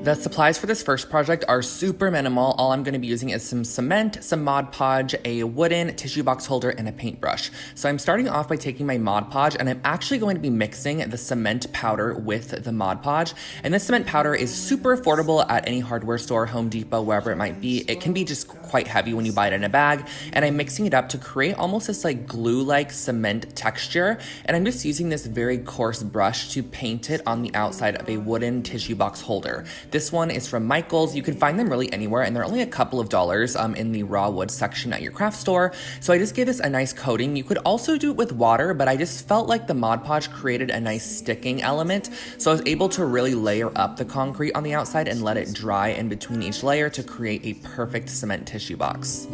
The supplies for this first project are super minimal. All I'm going to be using is some cement, some Mod Podge, a wooden tissue box holder, and a paintbrush. So I'm starting off by taking my Mod Podge, and I'm actually going to be mixing the cement powder with the Mod Podge. And this cement powder is super affordable at any hardware store, Home Depot, wherever it might be. It can be just quite heavy when you buy it in a bag, and I'm mixing it up to create almost this like glue-like cement texture. And I'm just using this very coarse brush to paint it on the outside of a wooden tissue box holder. This one is from Michael's. You can find them really anywhere, and they're only a couple of dollars in the raw wood section at your craft store. So I just gave this a nice coating. You could also do it with water, but I just felt like the Mod Podge created a nice sticking element. So I was able to really layer up the concrete on the outside and let it dry in between each layer to create a perfect cement tissue box.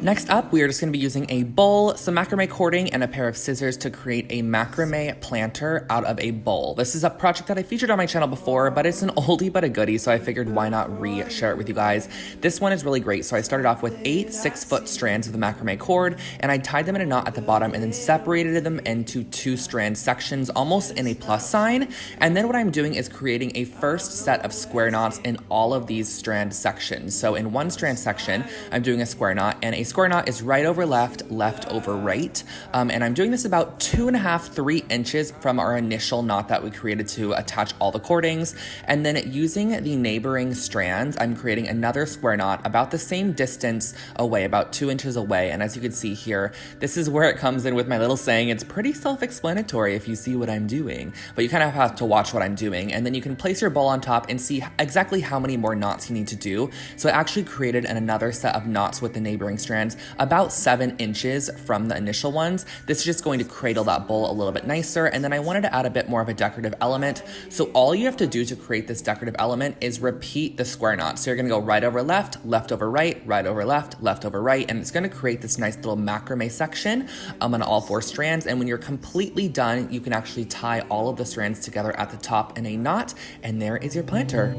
Next up, we are just going to be using a bowl, some macrame cording, and a pair of scissors to create a macrame planter out of a bowl. This is a project that I featured on my channel before, but it's an oldie but a goodie, so I figured why not re-share it with you guys. This one is really great. So I started off with 8 6-foot strands of the macrame cord, and I tied them in a knot at the bottom and then separated them into 2 strand sections, almost in a plus sign. And then what I'm doing is creating a first set of square knots in all of these strand sections. So in one strand section, I'm doing a square knot, and a square knot is right over left, left over right. And I'm doing this about 2.5–3 inches from our initial knot that we created to attach all the cordings. And then using the neighboring strands, I'm creating another square knot about the same distance away, about 2 inches away. And as you can see here, this is where it comes in with my little saying. It's pretty self-explanatory if you see what I'm doing, but you kind of have to watch what I'm doing. And then you can place your bowl on top and see exactly how many more knots you need to do. So I actually created another set of knots with the neighboring strands about 7 inches from the initial ones. This is just going to cradle that bowl a little bit nicer. And then I wanted to add a bit more of a decorative element. So all you have to do to create this decorative element is repeat the square knot. So you're going to go right over left, left over right, right over left, left over right. And it's going to create this nice little macrame section on all 4 strands. And when you're completely done, you can actually tie all of the strands together at the top in a knot. And there is your planter.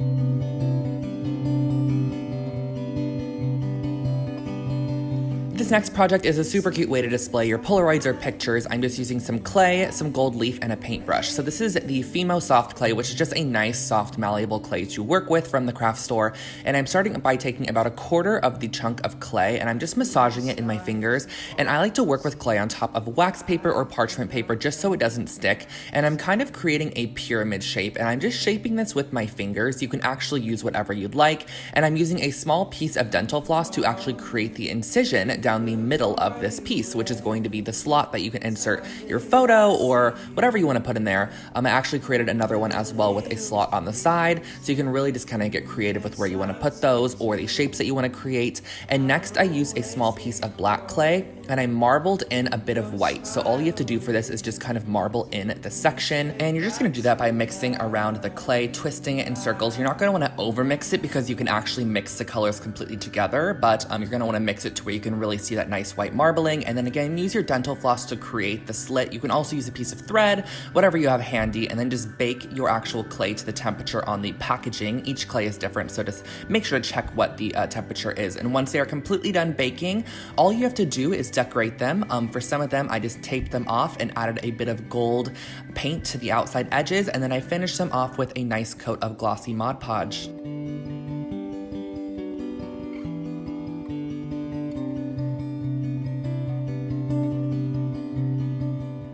This next project is a super cute way to display your Polaroids or pictures. I'm just using some clay, some gold leaf, and a paintbrush. So this is the Fimo Soft Clay, which is just a nice, soft, malleable clay to work with from the craft store. And I'm starting by taking about 1/4 of the chunk of clay, and I'm just massaging it in my fingers. And I like to work with clay on top of wax paper or parchment paper just so it doesn't stick. And I'm kind of creating a pyramid shape, and I'm just shaping this with my fingers. You can actually use whatever you'd like. And I'm using a small piece of dental floss to actually create the incision down the middle of this piece, which is going to be the slot that you can insert your photo or whatever you want to put in there. I actually created another one as well with a slot on the side, so you can really just kind of get creative with where you want to put those or the shapes that you want to create. And next I used a small piece of black clay, and I marbled in a bit of white. So all you have to do for this is just kind of marble in the section, and you're just going to do that by mixing around the clay, twisting it in circles. You're not going to want to over mix it because you can actually mix the colors completely together, but you're going to want to mix it to where you can really see that nice white marbling. And then again, use your dental floss to create the slit. You can also use a piece of thread, whatever you have handy, and then just bake your actual clay to the temperature on the packaging. Each clay is different, so just make sure to check what the temperature is. And once they are completely done baking, all you have to do is decorate them. For some of them, I just taped them off and added a bit of gold paint to the outside edges, and then I finished them off with a nice coat of glossy Mod Podge.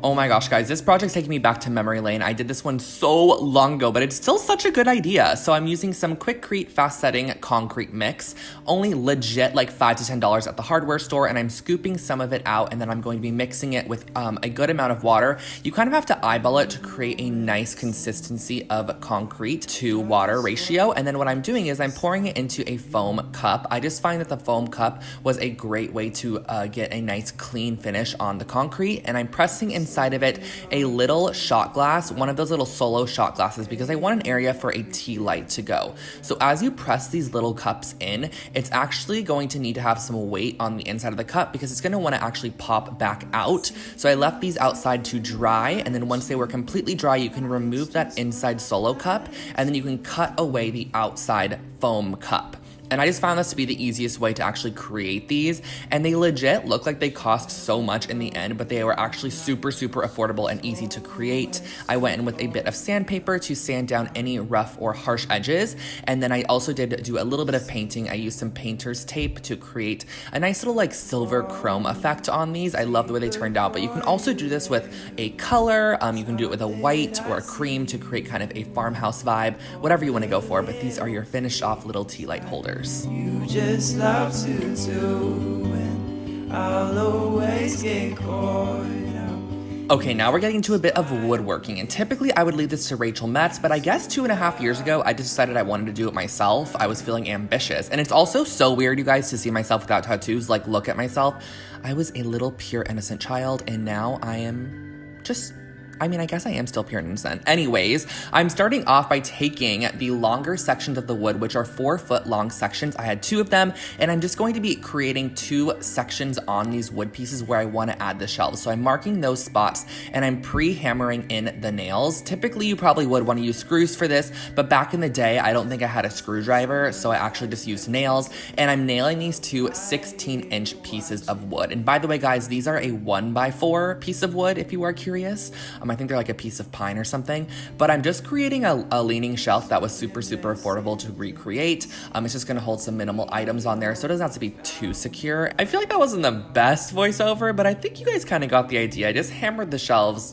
Oh my gosh, guys, this project's taking me back to memory lane. I did this one so long ago, but it's still such a good idea. So I'm using some Quickcrete fast setting concrete mix, only legit like $5 to $10 at the hardware store, and I'm scooping some of it out, and then I'm going to be mixing it with a good amount of water. You kind of have to eyeball it to create a nice consistency of concrete to water ratio. And then what I'm doing is I'm pouring it into a foam cup. I just find that the foam cup was a great way to get a nice clean finish on the concrete, and I'm pressing inside of it a little shot glass, one of those little solo shot glasses, because I want an area for a tea light to go. So as you press these little cups in, it's actually going to need to have some weight on the inside of the cup because it's going to want to actually pop back out. So I left these outside to dry, and then once they were completely dry, you can remove that inside solo cup, and then you can cut away the outside foam cup. And I just found this to be the easiest way to actually create these. And they legit look like they cost so much in the end, but they were actually super, super affordable and easy to create. I went in with a bit of sandpaper to sand down any rough or harsh edges. And then I also did do a little bit of painting. I used some painter's tape to create a nice little like silver chrome effect on these. I love the way they turned out, but you can also do this with a color. You can do it with a white or a cream to create kind of a farmhouse vibe, whatever you want to go for. But these are your finished off little tea light holders. You just love to do, and I'll always get caught up. Okay, now we're getting to a bit of woodworking, and typically I would leave this to Rachel Metz, but I guess 2.5 years ago, I decided I wanted to do it myself. I was feeling ambitious, and it's also so weird, you guys, to see myself without tattoos, like look at myself. I was a little pure innocent child, and now I am just... I mean, I guess I am still pure and innocent. Anyways, I'm starting off by taking the longer sections of the wood, which are 4-foot long sections. I had 2 of them, and I'm just going to be creating 2 sections on these wood pieces where I want to add the shelves. So I'm marking those spots, and I'm pre-hammering in the nails. Typically, you probably would want to use screws for this, but back in the day, I don't think I had a screwdriver, so I actually just used nails, and I'm nailing these to 16-inch pieces of wood. And by the way, guys, these are a 1x4 piece of wood, if you are curious. I think they're like a piece of pine or something, but I'm just creating a leaning shelf that was super, super affordable to recreate. It's just gonna hold some minimal items on there, so it doesn't have to be too secure. I feel like that wasn't the best voiceover, but I think you guys kind of got the idea. I just hammered the shelves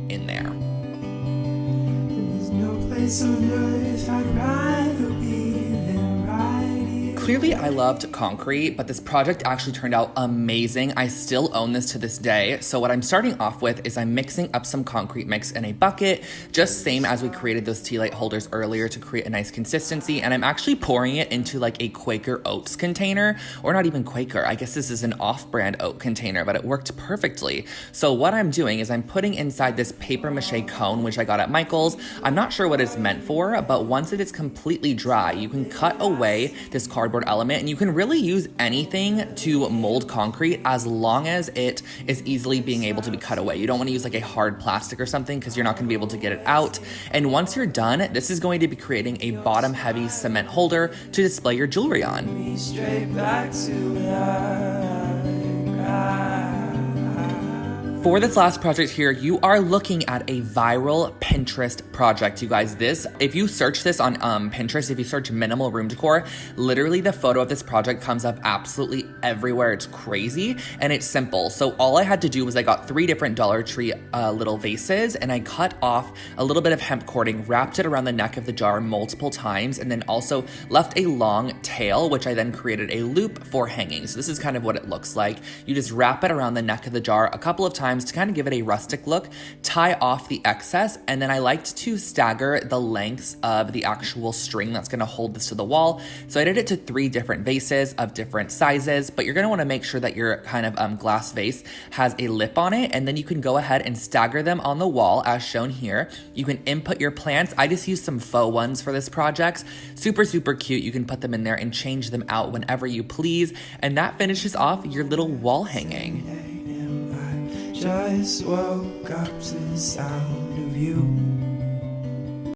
in there. There's no place on earth I'd rather be than right here. Clearly, I loved concrete, but this project actually turned out amazing. I still own this to this day. So what I'm starting off with is I'm mixing up some concrete mix in a bucket, just same as we created those tea light holders earlier to create a nice consistency. And I'm actually pouring it into like a Quaker Oats container, or not even Quaker. I guess this is an off-brand oat container, but it worked perfectly. So what I'm doing is I'm putting inside this paper mache cone, which I got at Michael's. I'm not sure what it's meant for, but once it is completely dry, you can cut away this cardboard element, and you can really use anything to mold concrete as long as it is easily being able to be cut away. You don't want to use like a hard plastic or something because you're not going to be able to get it out. And once you're done, this is going to be creating a bottom heavy cement holder to display your jewelry on. Straight back to For this last project here, you are looking at a viral Pinterest project, you guys. This, if you search this on Pinterest, if you search minimal room decor, literally the photo of this project comes up absolutely everywhere. It's crazy, and it's simple. So all I had to do was I got 3 different Dollar Tree little vases, and I cut off a little bit of hemp cording, wrapped it around the neck of the jar multiple times, and then also left a long tail, which I then created a loop for hanging. So this is kind of what it looks like. You just wrap it around the neck of the jar a couple of times to kind of give it a rustic look, tie off the excess, and then I liked to stagger the lengths of the actual string that's going to hold this to the wall. So I did it to 3 different vases of different sizes, but you're going to want to make sure that your kind of glass vase has a lip on it, and then you can go ahead and stagger them on the wall as shown here. You can input your plants. I just used some faux ones for this project. Super, super cute. You can put them in there and change them out whenever you please, and that finishes off your little wall hanging. just woke up to the sound of you.